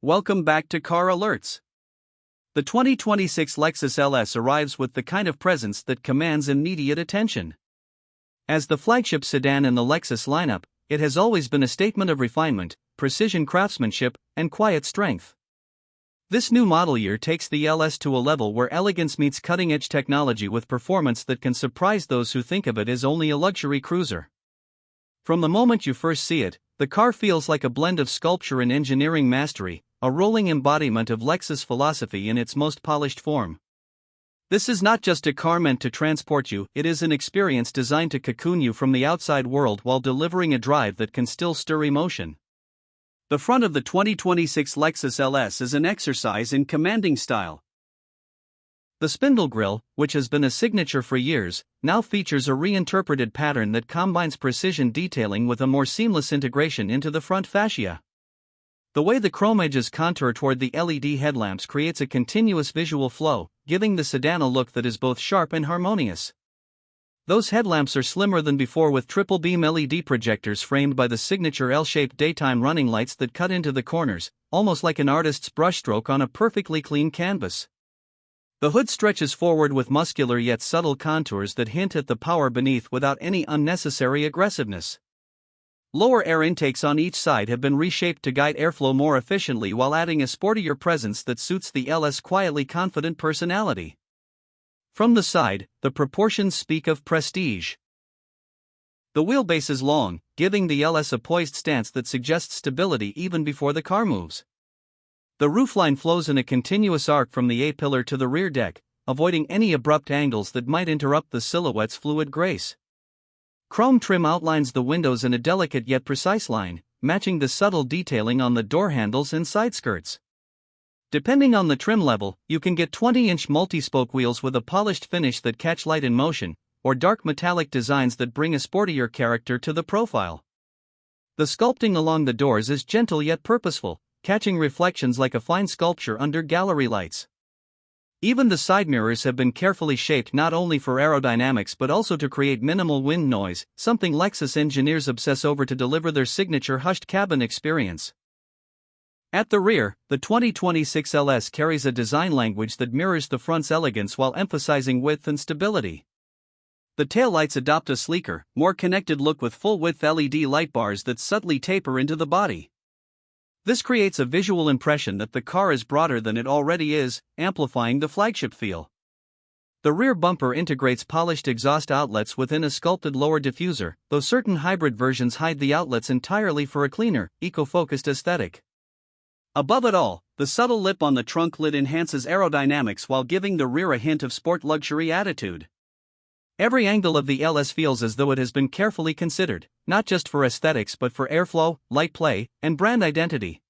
welcome back to Car Alerts. The 2026 Lexus LS arrives with the kind of presence that commands immediate attention. As the flagship sedan in the Lexus lineup, it has always been a statement of refinement, precision craftsmanship, and quiet strength. This new model year takes the LS to a level where elegance meets cutting-edge technology with performance that can surprise those who think of it as only a luxury cruiser. From the moment you first see it, the car feels like a blend of sculpture and engineering mastery, a rolling embodiment of Lexus philosophy in its most polished form. This is not just a car meant to transport you, it is an experience designed to cocoon you from the outside world while delivering a drive that can still stir emotion. The front of the 2026 Lexus LS is an exercise in commanding style. The spindle grille, which has been a signature for years, now features a reinterpreted pattern that combines precision detailing with a more seamless integration into the front fascia. The way the chrome edges contour toward the LED headlamps creates a continuous visual flow, giving the sedan a look that is both sharp and harmonious. Those headlamps are slimmer than before with triple-beam LED projectors framed by the signature L-shaped daytime running lights that cut into the corners, almost like an artist's brushstroke on a perfectly clean canvas. The hood stretches forward with muscular yet subtle contours that hint at the power beneath without any unnecessary aggressiveness. Lower air intakes on each side have been reshaped to guide airflow more efficiently while adding a sportier presence that suits the LS' quietly confident personality. From the side, the proportions speak of prestige. The wheelbase is long, giving the LS a poised stance that suggests stability even before the car moves. The roofline flows in a continuous arc from the A-pillar to the rear deck, avoiding any abrupt angles that might interrupt the silhouette's fluid grace. Chrome trim outlines the windows in a delicate yet precise line, matching the subtle detailing on the door handles and side skirts. Depending on the trim level, you can get 20-inch multi-spoke wheels with a polished finish that catch light in motion, or dark metallic designs that bring a sportier character to the profile. The sculpting along the doors is gentle yet purposeful, catching reflections like a fine sculpture under gallery lights. Even the side mirrors have been carefully shaped not only for aerodynamics but also to create minimal wind noise, something Lexus engineers obsess over to deliver their signature hushed cabin experience. At the rear, the 2026 LS carries a design language that mirrors the front's elegance while emphasizing width and stability. The taillights adopt a sleeker, more connected look with full-width LED light bars that subtly taper into the body. This creates a visual impression that the car is broader than it already is, amplifying the flagship feel. The rear bumper integrates polished exhaust outlets within a sculpted lower diffuser, though certain hybrid versions hide the outlets entirely for a cleaner, eco-focused aesthetic. Above it all, the subtle lip on the trunk lid enhances aerodynamics while giving the rear a hint of sport luxury attitude. Every angle of the LS feels as though it has been carefully considered, not just for aesthetics but for airflow, light play, and brand identity.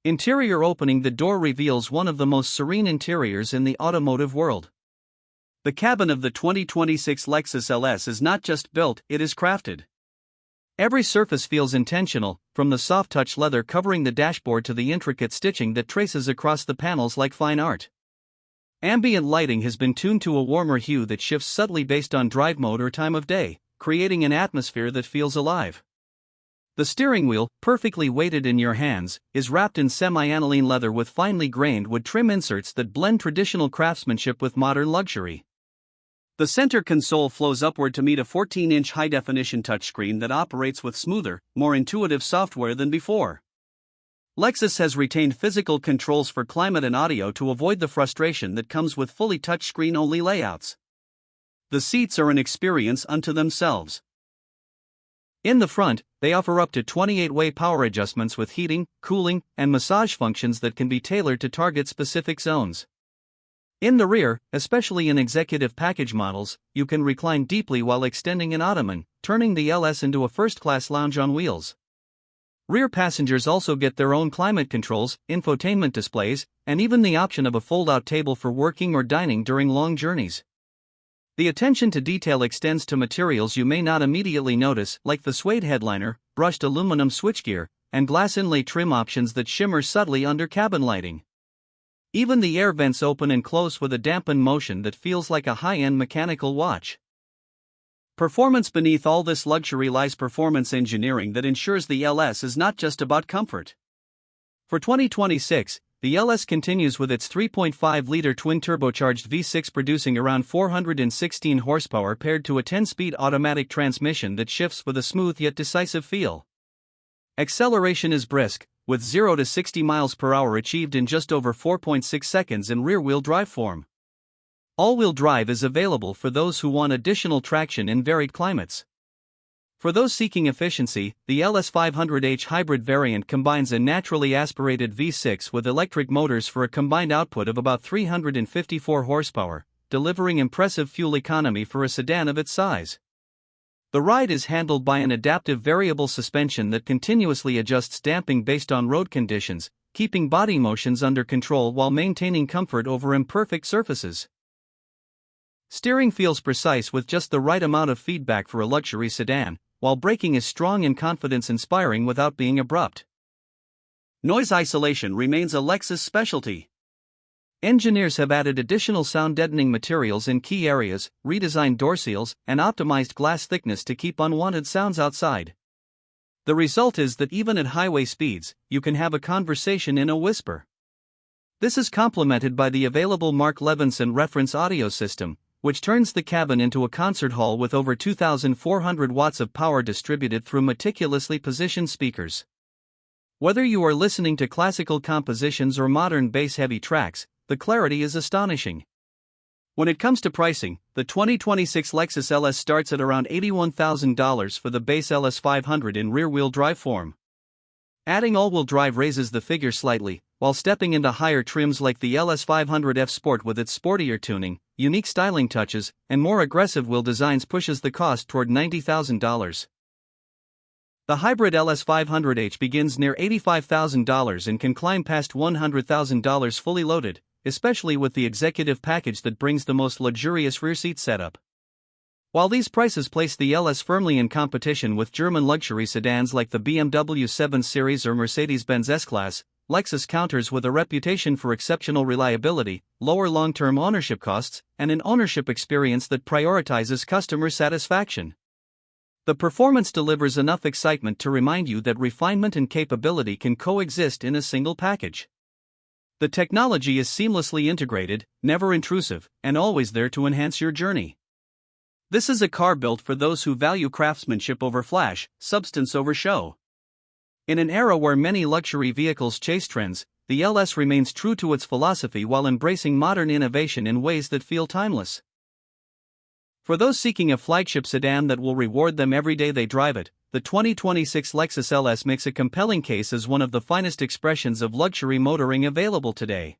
Interior opening the door reveals one of the most serene interiors in the automotive world. The cabin of the 2026 Lexus LS is not just built, it is crafted. Every surface feels intentional, from the soft-touch leather covering the dashboard to the intricate stitching that traces across the panels like fine art. Ambient lighting has been tuned to a warmer hue that shifts subtly based on drive mode or time of day, creating an atmosphere that feels alive. The steering wheel, perfectly weighted in your hands, is wrapped in semi-aniline leather with finely grained wood trim inserts that blend traditional craftsmanship with modern luxury. The center console flows upward to meet a 14-inch high-definition touchscreen that operates with smoother, more intuitive software than before. Lexus has retained physical controls for climate and audio to avoid the frustration that comes with fully touchscreen-only layouts. The seats are an experience unto themselves. In the front, they offer up to 28-way power adjustments with heating, cooling, and massage functions that can be tailored to target specific zones. In the rear, especially in executive package models, you can recline deeply while extending an ottoman, turning the LS into a first-class lounge on wheels. Rear passengers also get their own climate controls, infotainment displays, and even the option of a fold-out table for working or dining during long journeys. The attention to detail extends to materials you may not immediately notice, like the suede headliner, brushed aluminum switchgear, and glass-inlay trim options that shimmer subtly under cabin lighting. Even the air vents open and close with a dampened motion that feels like a high-end mechanical watch. Performance beneath all this luxury lies performance engineering that ensures the LS is not just about comfort. For 2026, the LS continues with its 3.5-liter twin-turbocharged V6 producing around 416 horsepower paired to a 10-speed automatic transmission that shifts with a smooth yet decisive feel. Acceleration is brisk, with 0 to 60 miles per hour achieved in just over 4.6 seconds in rear-wheel drive form. All-wheel drive is available for those who want additional traction in varied climates. For those seeking efficiency, the LS500h hybrid variant combines a naturally aspirated V6 with electric motors for a combined output of about 354 horsepower, delivering impressive fuel economy for a sedan of its size. The ride is handled by an adaptive variable suspension that continuously adjusts damping based on road conditions, keeping body motions under control while maintaining comfort over imperfect surfaces. Steering feels precise with just the right amount of feedback for a luxury sedan, while braking is strong and confidence-inspiring without being abrupt. Noise isolation remains a Lexus specialty. Engineers have added additional sound-deadening materials in key areas, redesigned door seals, and optimized glass thickness to keep unwanted sounds outside. The result is that even at highway speeds, you can have a conversation in a whisper. This is complemented by the available Mark Levinson reference audio system, which turns the cabin into a concert hall with over 2,400 watts of power distributed through meticulously positioned speakers. Whether you are listening to classical compositions or modern bass-heavy tracks, the clarity is astonishing. When it comes to pricing, the 2026 Lexus LS starts at around $81,000 for the base LS500 in rear-wheel drive form. Adding all-wheel drive raises the figure slightly, while stepping into higher trims like the LS500F Sport with its sportier tuning, unique styling touches, and more aggressive wheel designs pushes the cost toward $90,000. The hybrid LS500h begins near $85,000 and can climb past $100,000 fully loaded, especially with the executive package that brings the most luxurious rear seat setup. While these prices place the LS firmly in competition with German luxury sedans like the BMW 7 Series or Mercedes-Benz S-Class, Lexus counters with a reputation for exceptional reliability, lower long-term ownership costs, and an ownership experience that prioritizes customer satisfaction. The performance delivers enough excitement to remind you that refinement and capability can coexist in a single package. The technology is seamlessly integrated, never intrusive, and always there to enhance your journey. This is a car built for those who value craftsmanship over flash, substance over show. In an era where many luxury vehicles chase trends, the LS remains true to its philosophy while embracing modern innovation in ways that feel timeless. For those seeking a flagship sedan that will reward them every day they drive it, the 2026 Lexus LS makes a compelling case as one of the finest expressions of luxury motoring available today.